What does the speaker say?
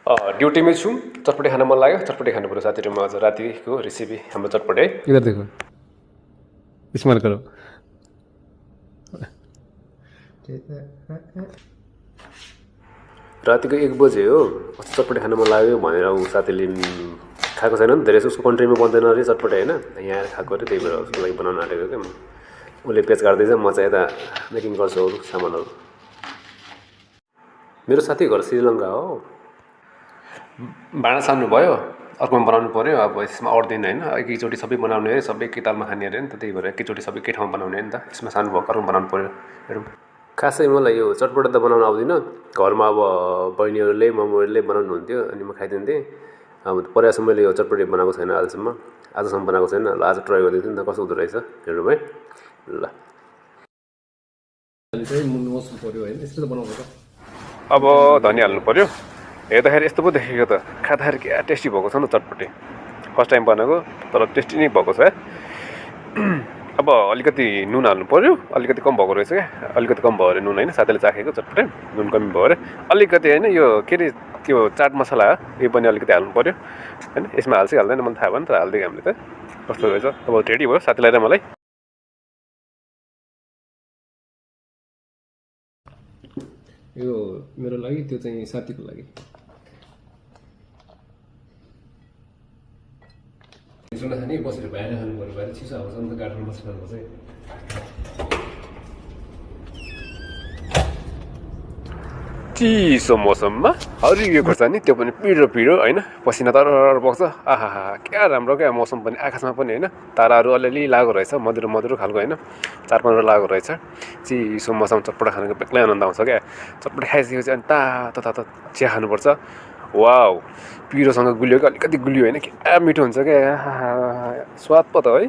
ड्युटीमै छु चटपटे खान मन लाग्यो चटपटे खानु पर्यो साथीहरुमा आज रातिको रेसिपी हाम्रो चटपटे इधर देखो स्माइल करो रातिको 1 बजे हो कस्तो चटपटे खान मन लाग्यो भनेर उ साथीले खाएको छैन नि धेरै उसको कन्ट्रीमा बन्दैन रे चटपटे हैन यहाँ आएर खाएको रे त्यही भएर उसको लागि बनाउन आँटेको के उसले पेज काट्दैछ म चाहिँ यता मेकिङ गर्छु अरु सामानहरु मेरो साथी घर श्रीलङ्का हो भाँडा सान्नु भयो अर्कोमा बनाउनु पर्यो अब यसमा अड्दैन हैन एकैचोटी सबै बनाउने रे सबै एकै तालमा खाने रे नि त त्यही भएर एकैचोटी सबै एकै ठाउँमा बनाउने नि त यसमा सानो भएको अर्कोमा बनाउनु पर्यो हेरौँ खासै मलाई यो चटपटे त बनाउन आउँदैन घरमा अब बहिनीहरुले मम्मीहरुले बनाउनु हुन्थ्यो अनि म खाइदिन्थे अब परेसम्म मैले यो चटपटे बनाएको छैन आजसम्म बनाएको छैन ल आज ट्राई गर्दैछु नि त कस्तो हुँदो रहेछ हेरौँ है ल अहिले चाहिँ मुन्नु पर्यो हैन यसरी त बनाउँछ अब धनिया हाल्नु पर्यो हेर्दाखेरि यस्तो पो देखेको त खाँदाखेरि क्या टेस्टी भएको छ नि चटपटे फर्स्ट टाइम बनाएको तर टेस्टी नै भएको छ अब अलिकति नुन हाल्नु पर्यो अलिकति कम भएको रहेछ क्या अलिकति कम भयो अरे नुन हैन साथीले चाखेको चटपटे नुन कमी भयो अरे अलिकति हैन यो के रे त्यो चाट मसला यो पनि अलिकति हाल्नु पर्यो हैन यसमा हाल्छ हाल्दैन मलाई थाहा भएन तर हाल्दै हामीले त कस्तो रहेछ अब रेडी भयो साथीलाई र मलाई यो मेरो लागि त्यो चाहिँ साथीको लागि सुन्दा खाने बसेर बाहिर खानु पर्यो बाहिर चिसो आउँछ नि त गार्डनमा बसेर खानु चाहिँ चिसो मौसममा हरियो खोर्सानी त्यो पनि पिरो पिरो हैन पसिना तरर बग्छ आहा क्या राम्रो क्या मौसम पनि आकाशमा पनि हैन ताराहरू अलिअलि लागेको रहेछ मधुरो मधुरो खालको हैन 4-5 लागेको रहेछ चिसो मौसम चटपटा खानुको बेग्लै आनन्द आउँछ क्या चटपटा खाइसकेपछि अनि तातो तातो चिया खानुपर्छ वाउ पिरोसँग गुलियो कि अलिकति गुलियो हैन क्या मिठो हुन्छ क्या स्वाद पो त है